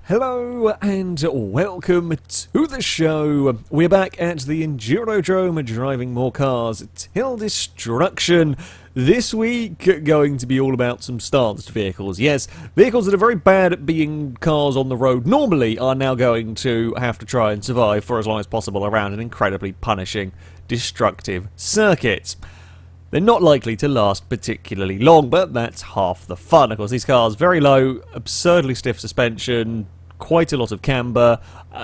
Hello and welcome to the show. We're back at the Endurodrome driving more cars till destruction. This week going to be all about some stanced vehicles. Yes, vehicles that are very bad at being cars on the road normally are now going to have to try and survive for as long as possible around an incredibly punishing, destructive circuit. They're not likely to last particularly long, but that's half the fun. Of course, these cars, very low, absurdly stiff suspension, quite a lot of camber.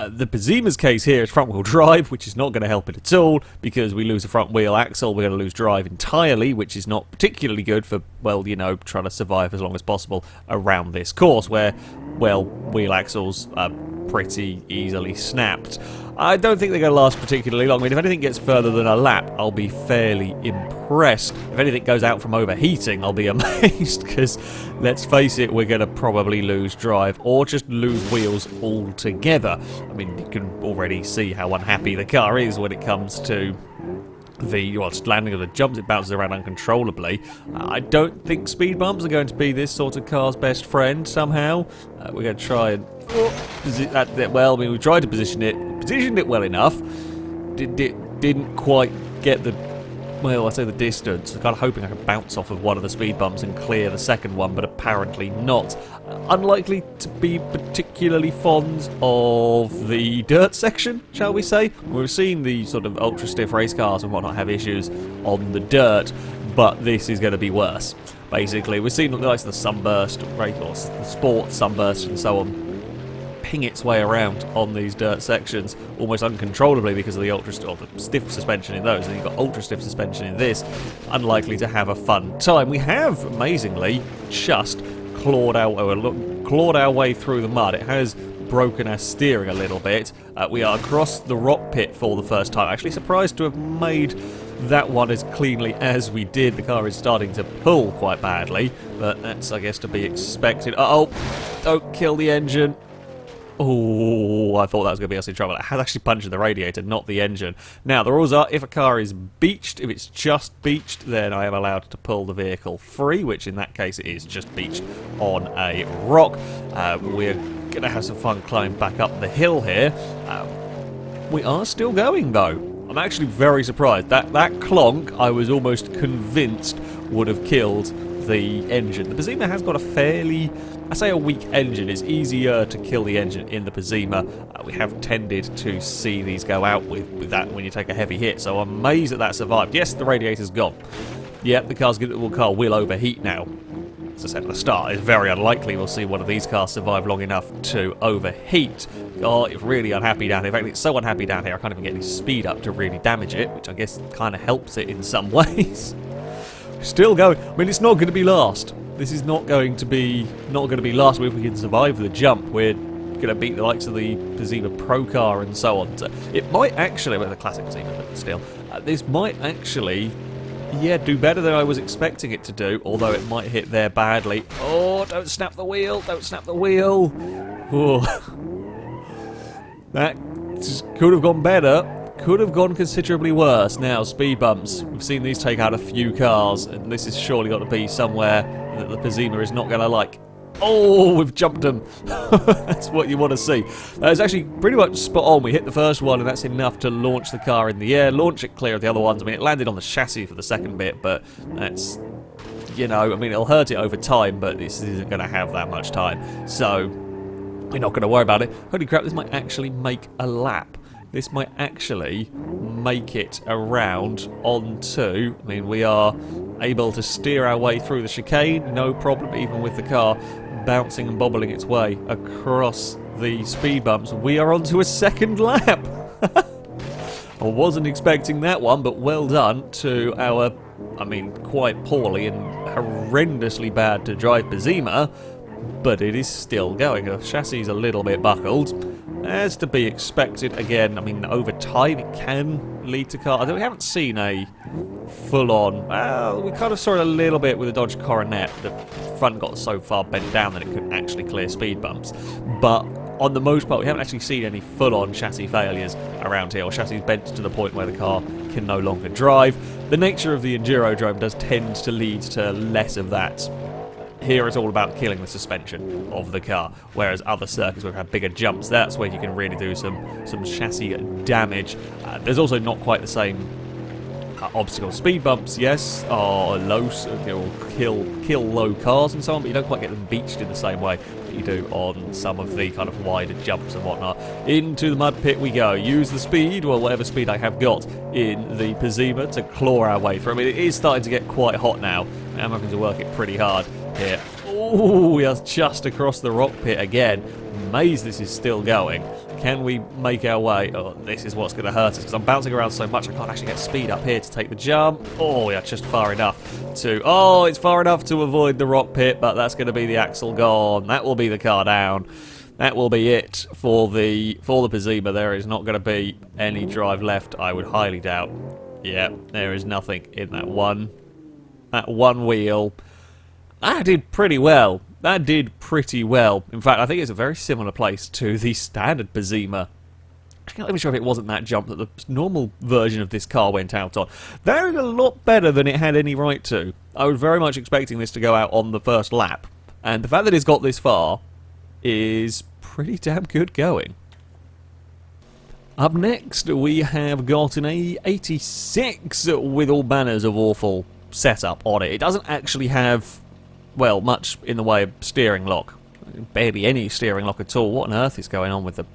The Beamer's case here is front-wheel drive, which is not going to help it at all, because we lose the front wheel axle, we're going to lose drive entirely, which is not particularly good for, well, you know, trying to survive as long as possible around this course, where, well, wheel axles are pretty easily snapped. I don't think they're going to last particularly long. I mean, if anything gets further than a lap, I'll be fairly impressed. If anything goes out from overheating, I'll be amazed, because, let's face it, we're going to probably lose drive, or just lose wheels altogether. I mean, you can already see how unhappy the car is when it comes to the landing of the jumps. It bounces around uncontrollably. I don't think speed bumps are going to be this sort of car's best friend somehow. We're going to try and well, I mean, we tried to positioned it well enough. Didn't quite get the, well, I say the distance. I'm kind of hoping I could bounce off of one of the speed bumps and clear the second one, but apparently not. Unlikely to be particularly fond of the dirt section, shall we say. We've seen the sort of ultra-stiff race cars and whatnot have issues on the dirt, but this is going to be worse. Basically, we've seen the likes of the sunburst, or the sport sunburst and so on, ping its way around on these dirt sections almost uncontrollably because of the stiff suspension in those, and you've got ultra stiff suspension in this. Unlikely to have a fun time. We have amazingly just clawed our way through the mud. It has broken our steering a little bit. We are across the rock pit for the first time. Actually surprised to have made that one as cleanly as we did. The car is starting to pull quite badly, but that's, I guess, to be expected. Uh-oh, don't kill the engine. Oh, I thought that was going to be us in trouble. It has actually punctured the radiator, not the engine. Now, the rules are, if a car is beached, if it's just beached, then I am allowed to pull the vehicle free, which in that case it is just beached on a rock. We're going to have some fun climbing back up the hill here. We are still going, though. I'm actually very surprised. That clonk, I was almost convinced would have killed the engine. The Beamer has got a fairly, I say a weak engine. It's easier to kill the engine in the Beamer. We have tended to see these go out with that when you take a heavy hit, so I'm amazed that survived. Yes, the radiator's gone. Yeah, the car will overheat now. As I said at the start, it's very unlikely we'll see one of these cars survive long enough to overheat. Oh, it's really unhappy down here. In fact, it's so unhappy down here I can't even get any speed up to really damage it, which I guess kind of helps it in some ways. Still going. I mean, it's not going to be last. This is not going to be last. If we can survive the jump, we're going to beat the likes of the Beamer Pro car and so on. So it might actually, well, the classic Beamer, but still, this might actually, yeah, do better than I was expecting it to do. Although it might hit there badly. Oh, don't snap the wheel! Don't snap the wheel! Oh. That could have gone better. Could have gone considerably worse. Now, speed bumps. We've seen these take out a few cars, and this has surely got to be somewhere that the Beamer is not going to like. Oh, we've jumped them. That's what you want to see. It's actually pretty much spot on. We hit the first one, and that's enough to launch the car in the air, launch it clear of the other ones. I mean, it landed on the chassis for the second bit, but that's, you know, I mean, it'll hurt it over time, but this isn't going to have that much time. So, we're not going to worry about it. Holy crap, this might actually make a lap. This might actually make it around onto, I mean, we are able to steer our way through the chicane, no problem, even with the car bouncing and bobbling its way across the speed bumps. We are onto a second lap. I wasn't expecting that one, but well done to our, I mean, quite poorly and horrendously bad to drive Beamer, but it is still going. The chassis is a little bit buckled. As to be expected, again, I mean, over time it can lead to cars. We haven't seen a full-on, well, we kind of saw it a little bit with the Dodge Coronet. The front got so far bent down that it couldn't actually clear speed bumps. But on the most part, we haven't actually seen any full-on chassis failures around here, or chassis bent to the point where the car can no longer drive. The nature of the Endurodrome does tend to lead to less of that Here it's all about killing the suspension of the car, whereas other circuits where we have bigger jumps, that's where you can really do some chassis damage. There's also not quite the same obstacle. Speed bumps, yes, are low, kill low cars and so on, but you don't quite get them beached in the same way that you do on some of the kind of wider jumps and whatnot. Into the mud pit we go. Use the speed, well, whatever speed I have got in the Pizima to claw our way through. I mean, it is starting to get quite hot now. I'm having to work it pretty hard here. Oh, we are just across the rock pit again. Amazed this is still going. Can we make our way? Oh, this is what's going to hurt us because I'm bouncing around so much I can't actually get speed up here to take the jump. Oh, yeah, just far enough to... Oh, it's far enough to avoid the rock pit, but that's going to be the axle gone. That will be the car down. That will be it for the Pizima. There is not going to be any drive left, I would highly doubt. Yeah, there is nothing in that one wheel. That did pretty well. That did pretty well. In fact, I think it's a very similar place to the standard Pizima. I'm not even sure if it wasn't that jump that the normal version of this car went out on. That is a lot better than it had any right to. I was very much expecting this to go out on the first lap. And the fact that it's got this far is pretty damn good going. Up next, we have got an A86 with all manners of awful setup on it. It doesn't actually have, well, much in the way of steering lock. Barely any steering lock at all. What on earth is going on with the...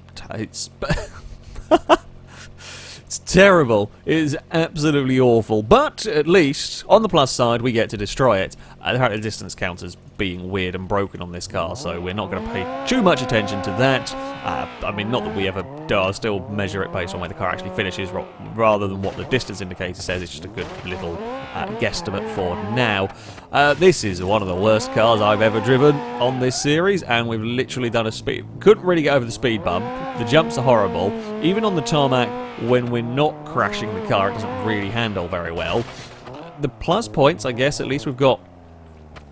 It's terrible. It is absolutely awful. But at least, on the plus side, we get to destroy it. The distance counters being weird and broken on this car, so we're not going to pay too much attention to that. I mean, not that we ever do. I'll still measure it based on where the car actually finishes, rather than what the distance indicator says. It's just a good little guesstimate for now. This is one of the worst cars I've ever driven on this series, and we've literally done a speed... Couldn't really get over the speed bump. The jumps are horrible. Even on the tarmac, when we're not crashing the car, it doesn't really handle very well. The plus points, I guess, at least we've got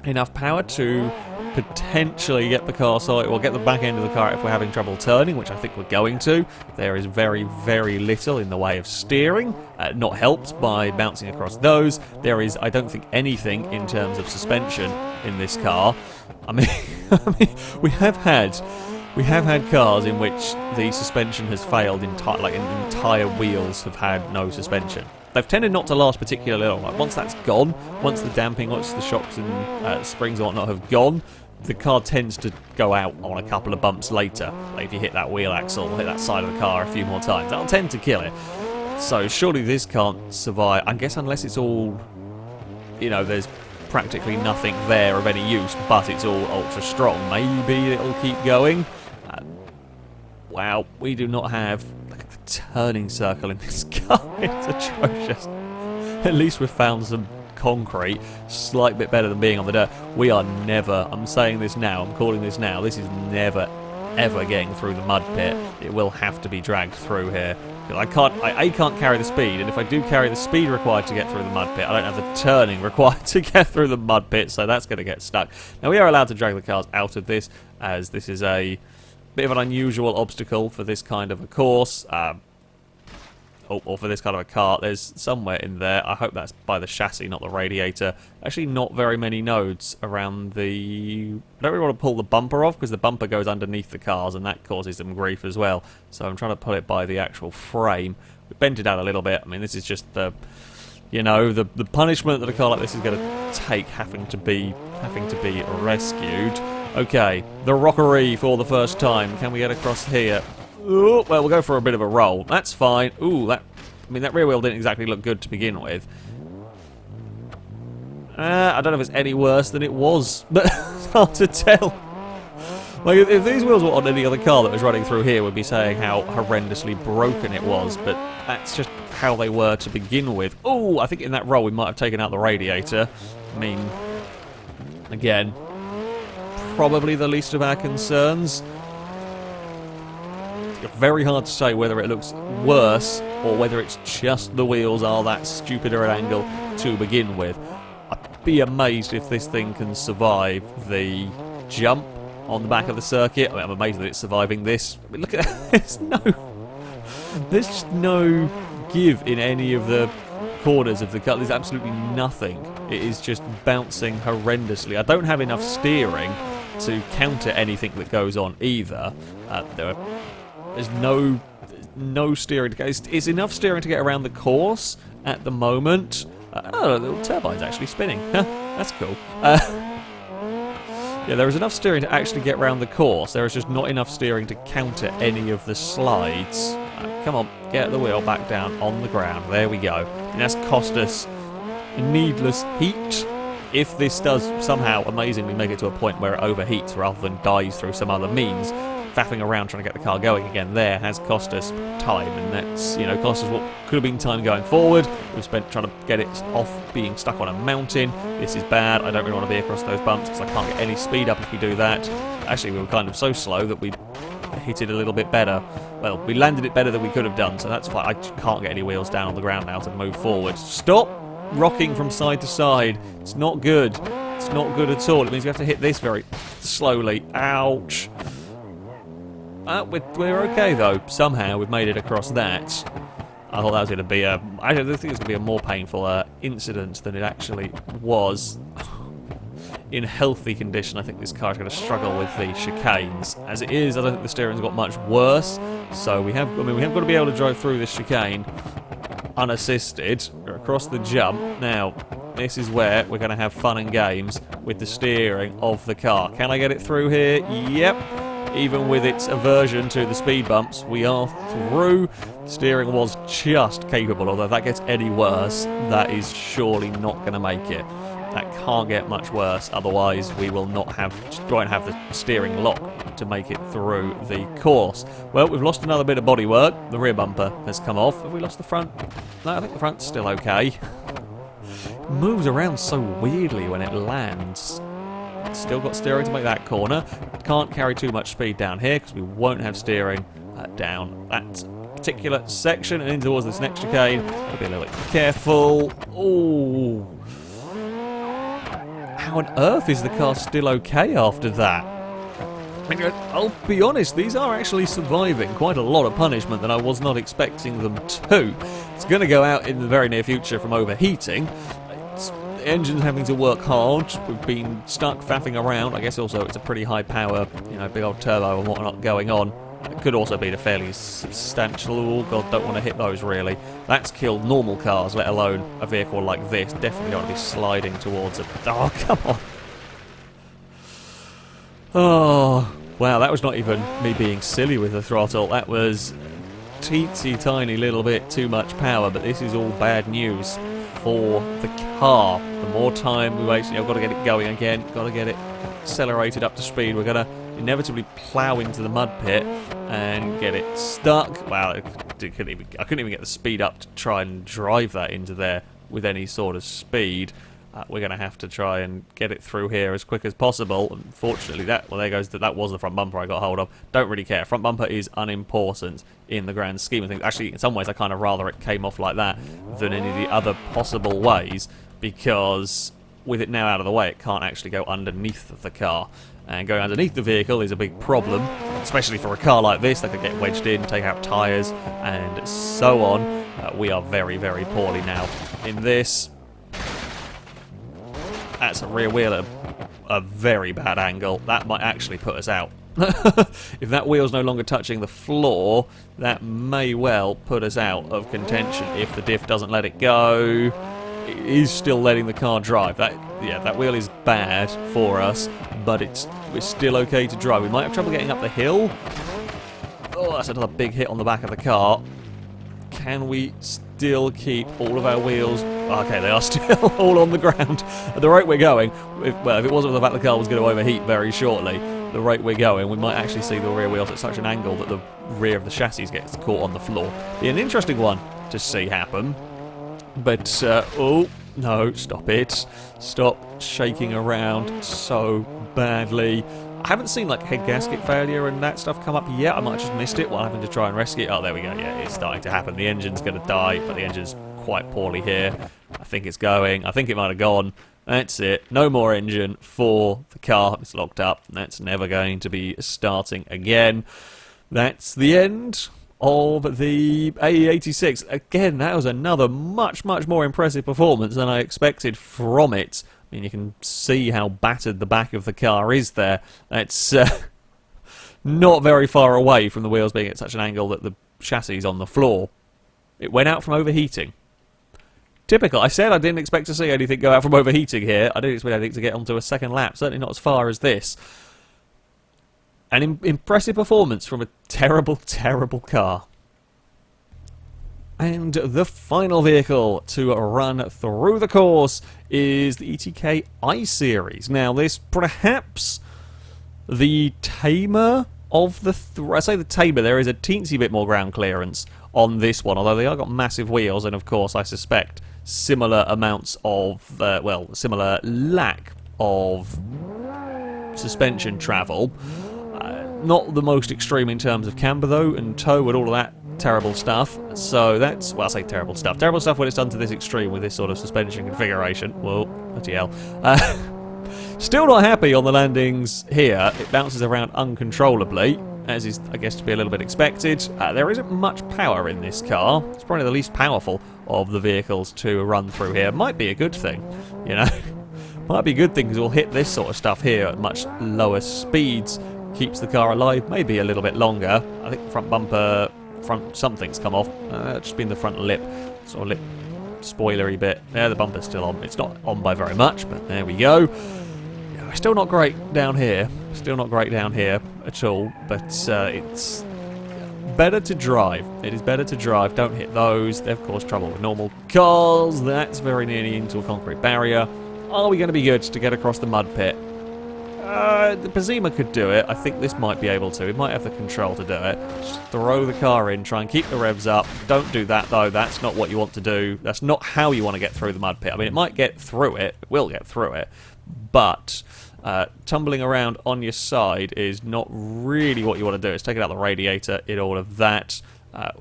enough power to potentially get the car side, or get the back end of the car if we're having trouble turning, which I think we're going to. There is very, very little in the way of steering, not helped by bouncing across those. There is, I don't think, anything in terms of suspension in this car. I mean, we have had cars in which the suspension has failed, entire wheels have had no suspension. They've tended not to last particularly long. Like, once that's gone, once the damping, once the shocks and springs and whatnot have gone, the car tends to go out on a couple of bumps later. Like if you hit that wheel axle, hit that side of the car a few more times, that'll tend to kill it. So surely this can't survive, I guess, unless it's all, you know, there's practically nothing there of any use, but it's all ultra strong. Maybe it'll keep going. Wow, we do not have... Look at the turning circle in this car. It's atrocious. At least we've found some concrete. Slight bit better than being on the dirt. We are never... I'm saying this now. I'm calling this now. This is never, ever getting through the mud pit. It will have to be dragged through here. Because I can't carry the speed, and if I do carry the speed required to get through the mud pit, I don't have the turning required to get through the mud pit, so that's going to get stuck. Now, we are allowed to drag the cars out of this, as this is a bit of an unusual obstacle for this kind of a course, or for this kind of a car. There's somewhere in there, I hope that's by the chassis, not the radiator. Actually, not very many nodes around the... I don't really want to pull the bumper off, because the bumper goes underneath the cars, and that causes them grief as well. So I'm trying to pull it by the actual frame. We bent it out a little bit. I mean, this is just the... You know, the punishment that a car like this is going to take, having to be rescued. Okay, the rockery for the first time. Can we get across here? Ooh, well, we'll go for a bit of a roll. That's fine. Ooh, that rear wheel didn't exactly look good to begin with. I don't know if it's any worse than it was, but it's hard to tell. Like, if these wheels were on any other car that was running through here, we'd be saying how horrendously broken it was, but that's just how they were to begin with. Ooh, I think in that roll we might have taken out the radiator. I mean, again, probably the least of our concerns. It's very hard to say whether it looks worse or whether it's just the wheels are that stupider an angle to begin with. I'd be amazed if this thing can survive the jump on the back of the circuit. I mean, I'm amazed that it's surviving this. I mean, look at that. There's just no give in any of the corners of the car. There's absolutely nothing It is just bouncing horrendously. I don't have enough steering to counter anything that goes on either. There's no steering to go. It's enough steering to get around the course at the moment. Oh, the little turbine's actually spinning. That's cool. Yeah, there is enough steering to actually get around the course. There is just not enough steering to counter any of the slides. Come on, get the wheel back down on the ground. There we go. And that's cost us needless heat. If this does somehow amazingly make it to a point where it overheats rather than dies through some other means, faffing around trying to get the car going again there has cost us time, and that's, you know, cost us what could have been time going forward. We've spent trying to get it off being stuck on a mountain. This is bad. I don't really want to be across those bumps because I can't get any speed up if we do that. Actually, we were kind of so slow that we hit it a little bit better. Well, we landed it better than we could have done, so that's fine. I can't get any wheels down on the ground now to move forward. Stop rocking from side to side. It's not good. It's not good at all. It means we have to hit this very slowly. Ouch. We're okay though. Somehow we've made it across that. I thought that was going to be a... I don't think it was going to be a more painful incident than it actually was. In healthy condition, I think this car is going to struggle with the chicanes. As it is, I don't think the steering's got much worse. So we have got to be able to drive through this chicane unassisted across the jump. Now, this is where we're going to have fun and games with the steering of the car. Can I get it through here? Yep. Even with its aversion to the speed bumps, we are through. Steering was just capable, although if that gets any worse, that is surely not going to make it. That can't get much worse, otherwise we will not have the steering lock to make it through the course. Well, we've lost another bit of bodywork. The rear bumper has come off. Have we lost the front? No, I think the front's still okay. It moves around so weirdly when it lands. Still got steering to make that corner. Can't carry too much speed down here because we won't have steering down that particular section and in towards this next chicane. Gotta be a little bit careful. Oh, how on earth is the car still okay after that? I mean, I'll be honest, these are actually surviving quite a lot of punishment that I was not expecting them to. It's going to go out in the very near future from overheating. The engine's having to work hard. We've been stuck faffing around. I guess also it's a pretty high power, you know, big old turbo and whatnot going on. It could also be a fairly substantial... Oh, God, don't want to hit those, really. That's killed normal cars, let alone a vehicle like this. Definitely don't want to be sliding towards it. Oh, come on. Oh, wow, that was not even me being silly with the throttle. That was teensy tiny little bit too much power, but this is all bad news for the car. The more time we waste, I've got to get it going again, got to get it accelerated up to speed. We're going to inevitably plough into the mud pit and get it stuck. Wow, I couldn't even get the speed up to try and drive that into there with any sort of speed. We're going to have to try and get it through here as quick as possible. Unfortunately, that was the front bumper I got hold of. Don't really care. Front bumper is unimportant in the grand scheme of things. Actually, in some ways, I kind of rather it came off like that than any of the other possible ways, because with it now out of the way, it can't actually go underneath the car. And going underneath the vehicle is a big problem, especially for a car like this that could get wedged in, take out tyres, and so on. We are very, very poorly now in this. That's a rear wheel at a very bad angle. That might actually put us out. If that wheel's no longer touching the floor, that may well put us out of contention if the diff doesn't let it go. It is still letting the car drive. That wheel is bad for us, but we're still okay to drive. We might have trouble getting up the hill. Oh, that's another big hit on the back of the car. Can we still keep all of our wheels? Okay, they are still all on the ground. At the rate we're going, if it wasn't for the fact the car was going to overheat very shortly, the rate we're going, we might actually see the rear wheels at such an angle that the rear of the chassis gets caught on the floor. Be an interesting one to see happen. But, oh, no, stop it. Stop shaking around so badly. I haven't seen, like, head gasket failure and that stuff come up yet. I might have just missed it while having to try and rescue it. Oh, there we go. Yeah, it's starting to happen. The engine's going to die, but the engine's quite poorly here. I think it's going. I think it might have gone. That's it. No more engine for the car. It's locked up. That's never going to be starting again. That's the end of the AE86. Again, that was another much more impressive performance than I expected from it. I mean, you can see how battered the back of the car is there. It's not very far away from the wheels being at such an angle that the chassis is on the floor. It went out from overheating. Typical. I said I didn't expect to see anything go out from overheating here. I didn't expect anything to get onto a second lap. Certainly not as far as this. An impressive performance from a terrible car. And the final vehicle to run through the course is the ETK I-Series. Now, this perhaps the tamer of the... I say the tamer, there is a teensy bit more ground clearance on this one, although they are got massive wheels, and of course I suspect similar amounts of, well, similar lack of suspension travel. Not the most extreme in terms of camber though, and tow and all of that terrible stuff. So that's, well, I say terrible stuff. Terrible stuff when it's done to this extreme with this sort of suspension configuration. Whoa, bloody hell. Still not happy on the landings here. It bounces around uncontrollably, as is, I guess, to be a little bit expected. There isn't much power in this car. It's probably the least powerful of the vehicles to run through here. Might be a good thing, you know. Might be a good thing because we'll hit this sort of stuff here at much lower speeds. Keeps the car alive, maybe a little bit longer. I think front bumper, something's come off. Just been the front lip, sort of lip spoilery bit. There, the bumper's still on. It's not on by very much, but there we go. Still not great down here. Still not great down here at all, but it's better to drive. It is better to drive. Don't hit those. They, of course, trouble with normal cars. That's very nearly into a concrete barrier. Are we going to be good to get across the mud pit? The Pazima could do it. I think this might be able to. It might have the control to do it. Just throw the car in, try and keep the revs up. Don't do that, though. That's not what you want to do. That's not how you want to get through the mud pit. I mean, it might get through it. It will get through it. But tumbling around on your side is not really what you want to do. It's taking out the radiator in all of that.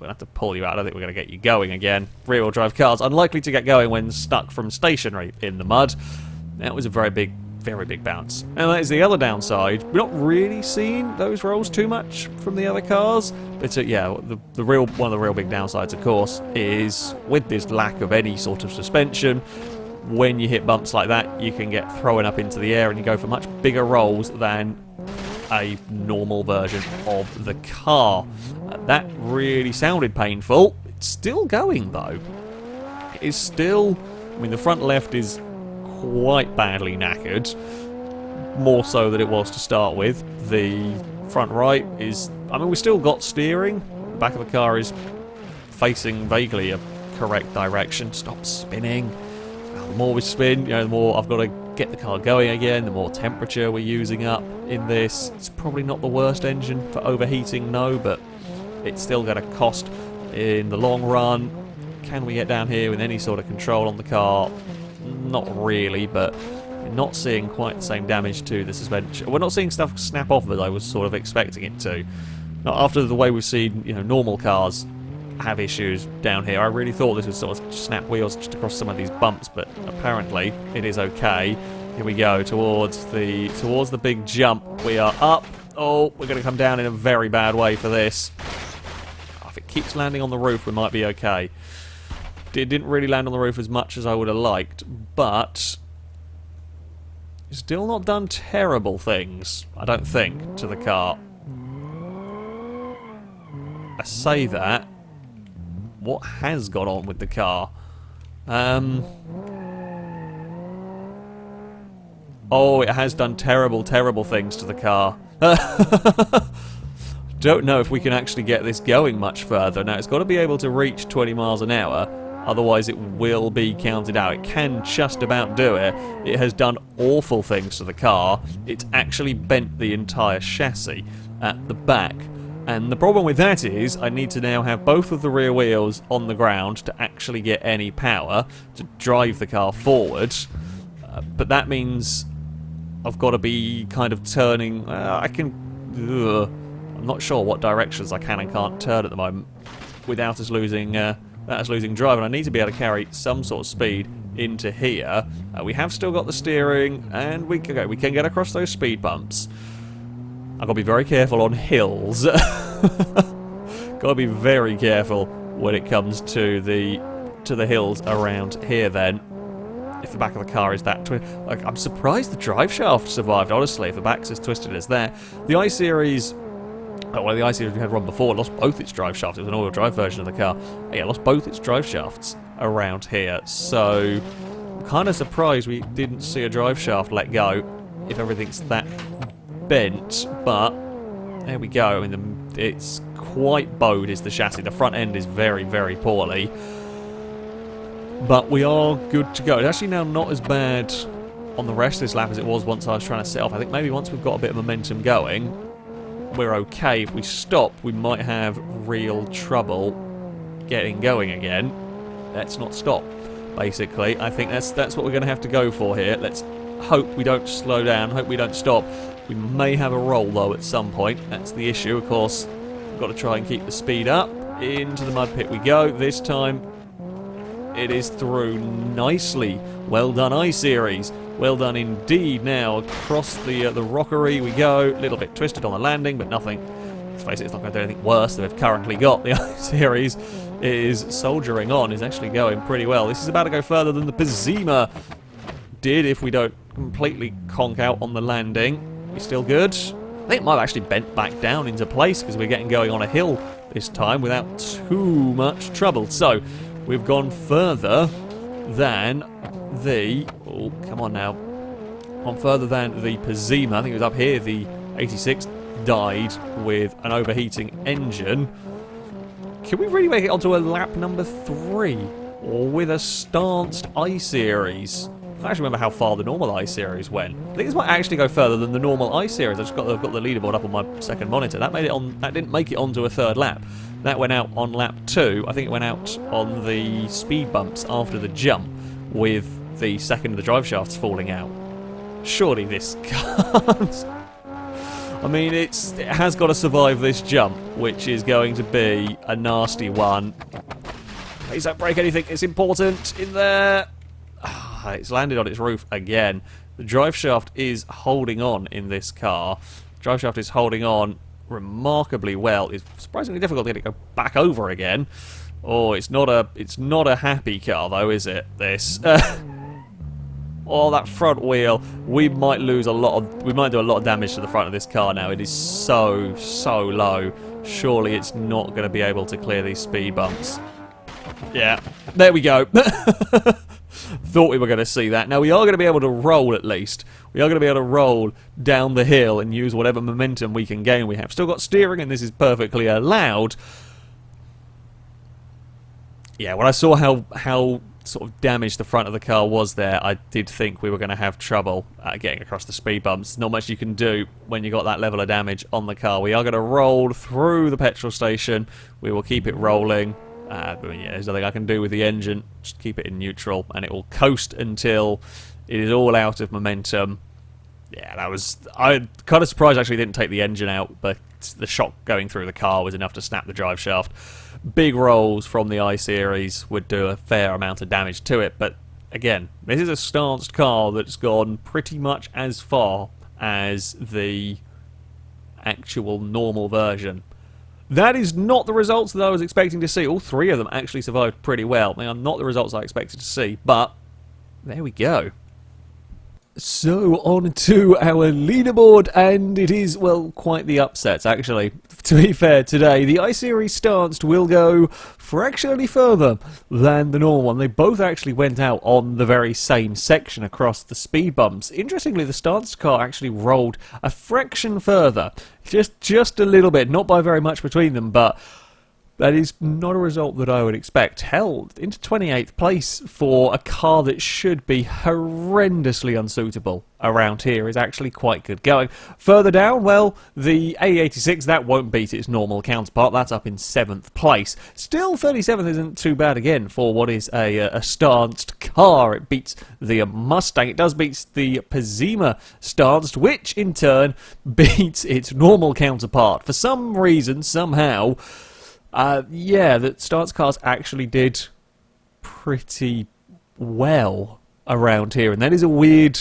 We'll have to pull you out. I don't think we're going to get you going again. Rear-wheel drive cars, unlikely to get going when stuck from stationary in the mud. That was a very big bounce. And that is the other downside. We're not really seeing those rolls too much from the other cars. But yeah, one of the real big downsides, of course, is with this lack of any sort of suspension, when you hit bumps like that, you can get thrown up into the air and you go for much bigger rolls than a normal version of the car. That really sounded painful. It's still going, though. It is still... I mean, the front left is quite badly knackered, more so than it was to start with. The front right is, I mean, we've still got steering. The back of the car is facing vaguely a correct direction. Stop spinning. The more we spin, you know, the more I've got to get the car going again, the more temperature we're using up in this. It's probably not the worst engine for overheating, no, but it's still going to cost in the long run. Can we get down here with any sort of control on the car? Not really, but we're not seeing quite the same damage to the suspension. We're not seeing stuff snap off as I was sort of expecting it to. Not after the way we've seen, you know, normal cars have issues down here. I really thought this would sort of snap wheels just across some of these bumps, but apparently it is okay. Here we go towards the big jump. We are up. Oh, we're going to come down in a very bad way for this. If it keeps landing on the roof, we might be okay. It didn't really land on the roof as much as I would have liked, but it's still not done terrible things, I don't think, to the car. I say that. What has gone on with the car? Oh, it has done terrible things to the car. Don't know if we can actually get this going much further. Now, it's got to be able to reach 20 miles an hour, otherwise it will be counted out. It can just about do it. It has done awful things to the car. It's actually bent the entire chassis at the back. And the problem with that is I need to now have both of the rear wheels on the ground to actually get any power to drive the car forward. But that means I've got to be kind of turning... I'm not sure what directions I can and can't turn at the moment without us losing drive. And I need to be able to carry some sort of speed into here. We have still got the steering, and we can get across those speed bumps. I've got to be very careful on hills. Got got to be very careful when it comes to the hills around here then. If the back of the car is that like, I'm surprised the drive shaft survived, honestly, if the back's as twisted as there. The I-Series, well, the I-Series we had run before lost both its drive shafts. It was an all-wheel drive version of the car. Yeah, lost both its drive shafts around here. So, I'm kind of surprised we didn't see a drive shaft let go if everything's that bent. But there we go. I mean, it's quite bowed is the chassis. The front end is very, very poorly. But we are good to go. It's actually now not as bad on the rest of this lap as it was once I was trying to set off. I think maybe once we've got a bit of momentum going, we're okay. If we stop, we might have real trouble getting going again. Let's not stop, basically. I think that's what we're going to have to go for here. Let's hope we don't slow down, hope we don't stop. We may have a roll, though, at some point. That's the issue, of course. We've got to try and keep the speed up. Into the mud pit we go. This time, it is through nicely. Well done, I-Series. Well done indeed. Now, across the rockery we go. A little bit twisted on the landing, but nothing. Let's face it, it's not going to do anything worse than we've currently got. The I-Series is soldiering on, is actually going pretty well. This is about to go further than the Pizima did if we don't completely conk out on the landing. We're still good. I think it might have actually bent back down into place because we're getting going on a hill this time without too much trouble. So, we've gone further than the... Oh, come on now. Gone further than the Pizima. I think it was up here. The 86 died with an overheating engine. Can we really make it onto a lap number 3? Or with a stanced I-Series? I don't actually remember how far the normal I-Series went. I think this might actually go further than the normal I-Series. I've got the leaderboard up on my second monitor. That didn't make it onto a third lap. That went out on lap 2. I think it went out on the speed bumps after the jump with the second of the drive shafts falling out. Surely this can't. I mean, it has got to survive this jump, which is going to be a nasty one. Please don't break anything. It's important in there. It's landed on its roof again. The drive shaft is holding on in this car. The drive shaft is holding on remarkably well. It's surprisingly difficult to get it to go back over again. Oh, it's not a happy car though, is it? This. Oh, that front wheel. We might do a lot of damage to the front of this car now. It is so low. Surely it's not going to be able to clear these speed bumps. Yeah, there we go. Thought we were going to see that. Now we are going to be able to roll at least. We are going to be able to roll down the hill and use whatever momentum we can gain. We have still got steering and this is perfectly allowed. Yeah, when I saw how sort of damaged the front of the car was there, I did think we were going to have trouble getting across the speed bumps. Not much you can do when you got that level of damage on the car. We are going to roll through the petrol station. We will keep it rolling. Yeah, there's nothing I can do with the engine. Just keep it in neutral, and it will coast until it is all out of momentum. Yeah, I'm kind of surprised actually didn't take the engine out, but the shock going through the car was enough to snap the drive shaft. Big rolls from the I-Series would do a fair amount of damage to it, but again, this is a stanced car that's gone pretty much as far as the actual normal version. That is not the results that I was expecting to see. All three of them actually survived pretty well. They are not the results I expected to see, but there we go. So, on to our leaderboard, and it is, well, quite the upsets, actually. To be fair, today, the I-Series stanced will go fractionally further than the normal one. They both actually went out on the very same section across the speed bumps. Interestingly, the stanced car actually rolled a fraction further. Just a little bit, not by very much between them, but that is not a result that I would expect. Hell, into 28th place for a car that should be horrendously unsuitable around here is actually quite good going. Further down, well, the A86, that won't beat its normal counterpart. That's up in 7th place. Still, 37th isn't too bad again for what is a stanced car. It beats the Mustang. It does beat the Pizima stanced, which in turn beats its normal counterpart. For some reason, somehow... yeah, the stance cars actually did pretty well around here, and that is a weird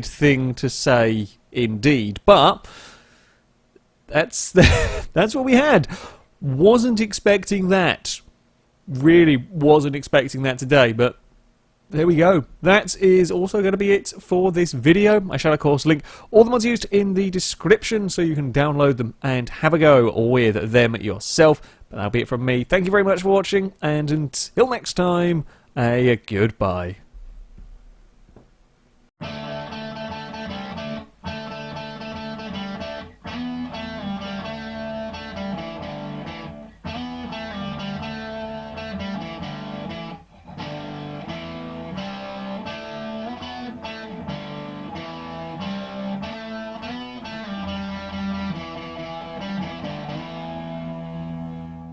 thing to say indeed, but that's what we had. Wasn't expecting that. Really wasn't expecting that today, but there we go. That is also going to be it for this video. I shall, of course, link all the mods used in the description so you can download them and have a go with them yourself. But that'll be it from me. Thank you very much for watching, and until next time, a goodbye.